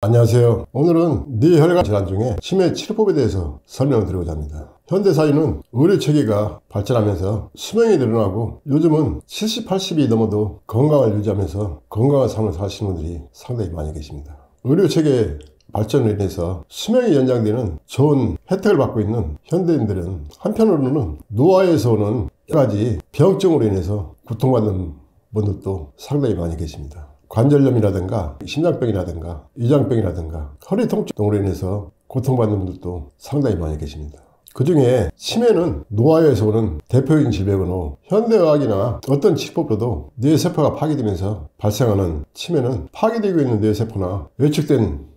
안녕하세요. 오늘은 뇌혈관 질환 중에 치매 치료법에 대해서 설명을 드리고자 합니다. 현대사회는 의료체계가 발전하면서 수명이 늘어나고 요즘은 70, 80이 넘어도 건강을 유지하면서 건강한 삶을 사시는 분들이 상당히 많이 계십니다. 의료체계 발전으로 인해서 수명이 연장되는 좋은 혜택을 받고 있는 현대인들은 한편으로는 노화에서 오는 여러 가지 병증으로 인해서 고통받는 분들도 상당히 많이 계십니다. 관절염이라든가 심장병이라든가 위장병이라든가 허리 통증 등으로 인해서 고통받는 분들도 상당히 많이 계십니다. 그 중에 치매는 노화에서 오는 대표적인 질병으로 현대의학이나 어떤 치료법으로도 뇌세포가 파괴되면서 발생하는 치매는 파괴되고 있는 뇌세포나 외축된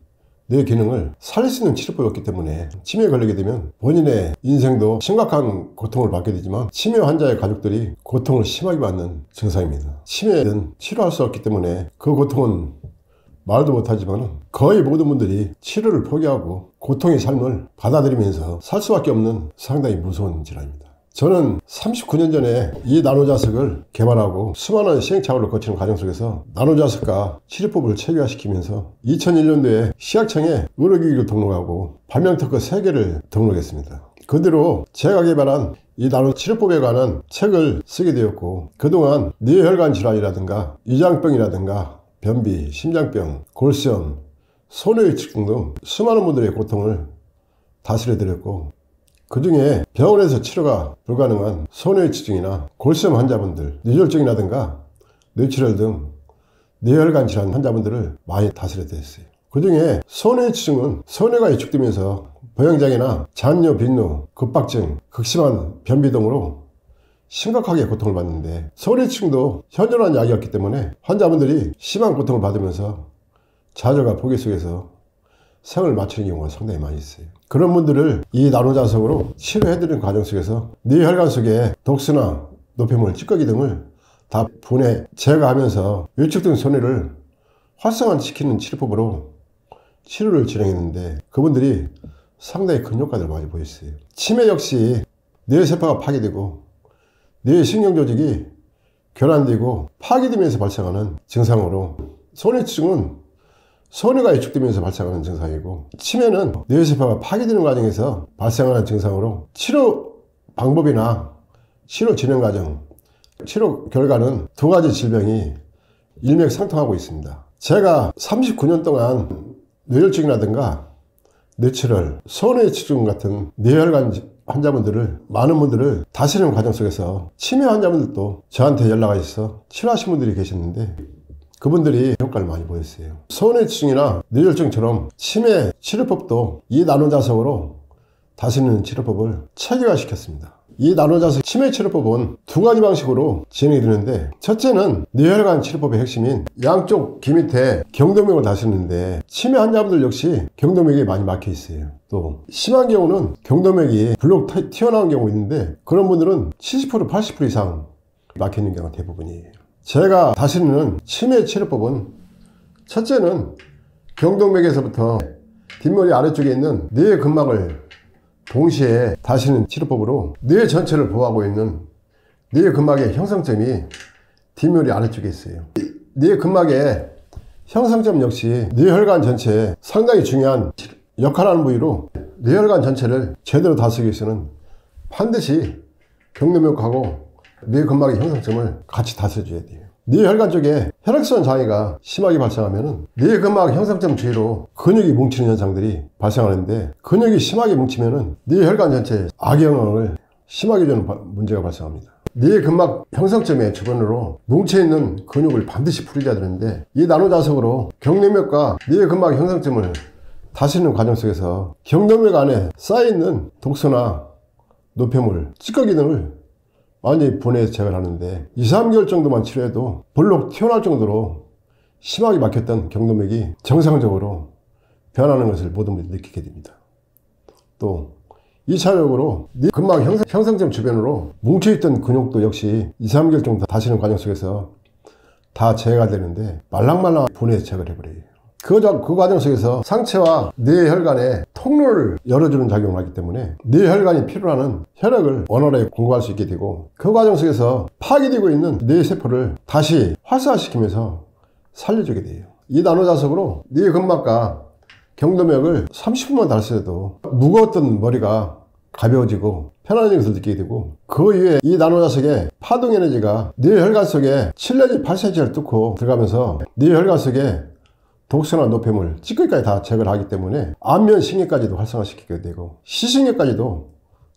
뇌 기능을 살릴 수 있는 치료법이었기 때문에 치매에 걸리게 되면 본인의 인생도 심각한 고통을 받게 되지만 치매 환자의 가족들이 고통을 심하게 받는 증상입니다. 치매는 치료할 수 없기 때문에 그 고통은 말도 못하지만 거의 모든 분들이 치료를 포기하고 고통의 삶을 받아들이면서 살 수밖에 없는 상당히 무서운 질환입니다. 저는 39년 전에 이 나노자석을 개발하고 수많은 시행착오를 거치는 과정 속에서 나노자석과 치료법을 체계화시키면서 2001년도에 시약청에 의료기기를 등록하고 발명특허 3개를 등록했습니다. 그대로 제가 개발한 이 나노치료법에 관한 책을 쓰게 되었고 그동안 뇌혈관 질환이라든가 위장병이라든가 변비, 심장병, 골수염, 소뇌위축증 등 수많은 분들의 고통을 다스려드렸고 그 중에 병원에서 치료가 불가능한 소뇌위축증이나 골수염 환자분들, 뇌졸중이라든가 뇌출혈 등 뇌혈관 질환 환자분들을 많이 다스려드렸어요. 그 중에 소뇌위축증은 소뇌가 위축되면서 보행장애나 잔뇨, 빈뇨, 급박증, 극심한 변비 등으로 심각하게 고통을 받는데 소뇌위축증도 현존한 약이었기 때문에 환자분들이 심한 고통을 받으면서 좌절과 포기 속에서 생을 마치는 경우가 상당히 많이 있어요. 그런 분들을 이 나노자석으로 치료해드리는 과정 속에서 뇌혈관 속에 독소나 노폐물, 찌꺼기 등을 다 분해, 제거하면서 위축된 소뇌를 활성화시키는 치료법으로 치료를 진행했는데 그분들이 상당히 큰 효과를 많이 보였어요. 치매 역시 뇌세포가 파괴되고 뇌신경조직이 교란되고 파괴되면서 발생하는 증상으로 소뇌치증은 소뇌가 위축되면서 발생하는 증상이고 치매는 뇌세포가 파괴되는 과정에서 발생하는 증상으로 치료 방법이나 치료 진행 과정, 치료 결과는 두 가지 질병이 일맥상통하고 있습니다. 제가 39년 동안 뇌혈증이라든가 뇌출혈, 소뇌치증 같은 뇌혈관 환자분들을 많은 분들을 다스리는 과정 속에서 치매 환자분들도 저한테 연락이 있어 치료하신 분들이 계셨는데 그분들이 효과를 많이 보였어요. 소뇌치증이나 뇌혈증처럼 치매 치료법도 이 나노자석으로 다스리는 치료법을 체계화시켰습니다. 이 나노자석 치매 치료법은 두 가지 방식으로 진행이 되는데 첫째는 뇌혈관 치료법의 핵심인 양쪽 귀 밑에 경동맥을 다스리는데 치매 환자분들 역시 경동맥이 많이 막혀 있어요. 또 심한 경우는 경동맥이 불룩 튀어나온 경우 있는데 그런 분들은 70% 80% 이상 막혀 있는 경우가 대부분이에요. 제가 다스리는 치매 치료법은 첫째는 경동맥에서부터 뒷머리 아래쪽에 있는 뇌 근막을 동시에 다스리는 치료법으로 뇌 전체를 보호하고 있는 뇌 근막의 형성점이 뒷머리 아래쪽에 있어요. 뇌 근막의 형성점 역시 뇌혈관 전체에 상당히 중요한 역할하는 부위로 뇌혈관 전체를 제대로 다스리기 위해서는 반드시 경동맥하고 뇌 근막의 형성점을 같이 다스려줘야 돼요. 뇌혈관 쪽에 혈액순환 장애가 심하게 발생하면 뇌 근막 형성점 주위로 근육이 뭉치는 현상들이 발생하는데 근육이 심하게 뭉치면 뇌혈관 전체에 악영향을 심하게 주는 문제가 발생합니다. 뇌 근막 형성점의 주변으로 뭉쳐있는 근육을 반드시 풀어줘야 되는데 이 나노자석으로 경동맥과 뇌 근막 형성점을 다스리는 과정 속에서 경동맥 안에 쌓여있는 독소나 노폐물, 찌꺼기 등을 완전히 분해해서 제거를 하는데 2, 3개월 정도만 치료해도 볼록 튀어나올 정도로 심하게 막혔던 경동맥이 정상적으로 변하는 것을 모든 분들이 느끼게 됩니다. 또 2차적으로 뇌 근막 형성점 주변으로 뭉쳐있던 근육도 역시 2, 3개월 정도 다시는 과정 속에서 다 제거가 되는데 말랑말랑 분해해서 제거를 해버려요. 그 과정 속에서 상체와 뇌혈관에 통로를 열어주는 작용을 하기 때문에 뇌혈관이 필요로 하는 혈액을 원활하게 공급할 수 있게 되고 그 과정 속에서 파괴되고 있는 뇌세포를 다시 활성화시키면서 살려주게 돼요. 이 나노자석으로 뇌 근막과 경도맥을 30분만 달았어도 무거웠던 머리가 가벼워지고 편안해진 것을 느끼게 되고, 그 이후에 이 나노자석의 파동 에너지가 뇌 혈관 속에 7 내지 8cm를 뚫고 들어가면서 뇌 혈관 속에 독소나 노폐물, 찌꺼기까지 다 제거를 하기 때문에 안면 신경까지도 활성화시키게 되고 시신경까지도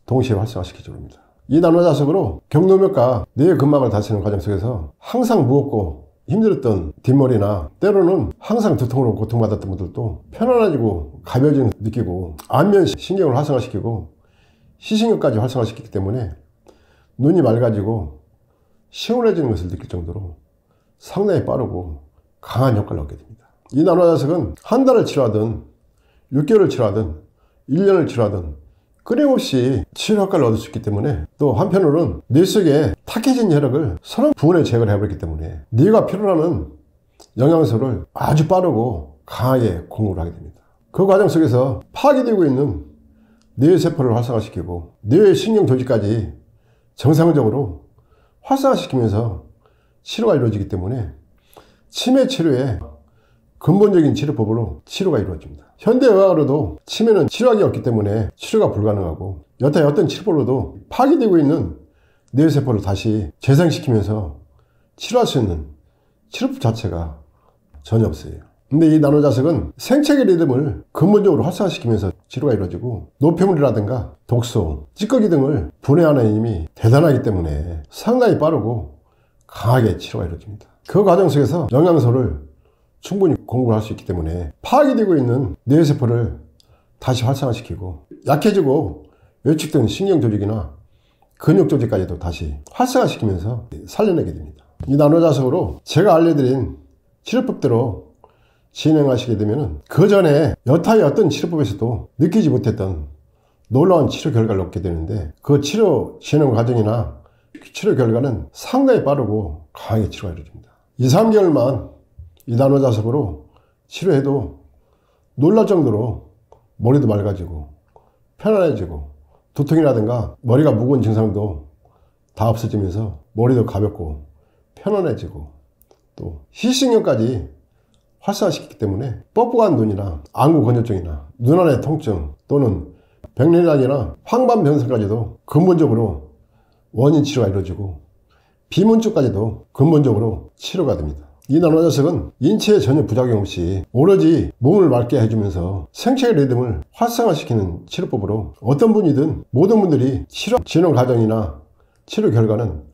동시에 활성화시켜 줍니다. 이 나노자석으로 경도맥과 뇌 근막을 다스리는 과정 속에서 항상 무겁고 힘들었던 뒷머리나 때로는 항상 두통으로 고통받았던 분들도 편안해지고 가벼워지는 걸 느끼고, 안면 신경을 활성화시키고 시신경까지 활성화시키기 때문에 눈이 맑아지고 시원해지는 것을 느낄 정도로 상당히 빠르고 강한 효과를 얻게 됩니다. 이 나노자석은 한 달을 치료하든 6개월을 치료하든 1년을 치료하든 끊임없이 치료 효과를 얻을 수 있기 때문에, 또 한편으로는 뇌 속에 탁해진 혈액을 선한 부분에 제거를 해버리기 때문에 뇌가 필요로 하는 영양소를 아주 빠르고 강하게 공급을 하게 됩니다. 그 과정 속에서 파괴되고 있는 뇌세포를 활성화시키고 뇌의 신경 조직까지 정상적으로 활성화시키면서 치료가 이루어지기 때문에 치매 치료의 근본적인 치료법으로 치료가 이루어집니다. 현대의학으로도 치매는 치료하기 없기 때문에 치료가 불가능하고, 여타 어떤 치료법으로도 파괴되고 있는 뇌세포를 다시 재생시키면서 치료할 수 있는 치료법 자체가 전혀 없어요. 근데 이 나노자석은 생체계 리듬을 근본적으로 활성화시키면서 치료가 이루어지고, 노폐물이라든가 독소, 찌꺼기 등을 분해하는 힘이 대단하기 때문에 상당히 빠르고 강하게 치료가 이루어집니다. 그 과정 속에서 영양소를 충분히 공급할 수 있기 때문에 파괴되고 있는 뇌세포를 다시 활성화시키고, 약해지고 외축된 신경조직이나 근육조직까지도 다시 활성화시키면서 살려내게 됩니다. 이 나노자석으로 제가 알려드린 치료법대로 진행하시게 되면 그 전에 여타의 어떤 치료법에서도 느끼지 못했던 놀라운 치료 결과를 얻게 되는데, 그 치료 진행 과정이나 치료 결과는 상당히 빠르고 강하게 치료가 이루어집니다. 2, 3개월만 이 나노자석으로 치료해도 놀랄 정도로 머리도 맑아지고 편안해지고 두통이라든가 머리가 무거운 증상도 다 없어지면서 머리도 가볍고 편안해지고, 또 시신경까지 활성화시키기 때문에 뻑뻑한 눈이나 안구 건조증이나 눈안의 통증 또는 백내장이나 황반변성까지도 근본적으로 원인 치료가 이루어지고, 비문증까지도 근본적으로 치료가 됩니다. 이 나노자석은 인체에 전혀 부작용 없이 오로지 몸을 맑게 해주면서 생체 리듬을 활성화시키는 치료법으로 어떤 분이든 모든 분들이 치료 진행 과정이나 치료 결과는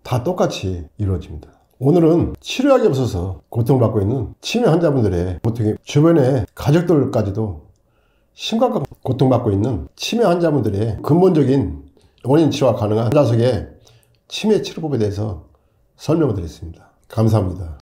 다 똑같이 이루어집니다. 오늘은 치료약이 없어서 고통받고 있는 치매 환자분들의 고통이, 주변의 가족들까지도 심각한 고통받고 있는 치매 환자분들의 근본적인 원인 치료가 가능한 나노자석의 치매 치료법에 대해서 설명을 드렸습니다. 감사합니다.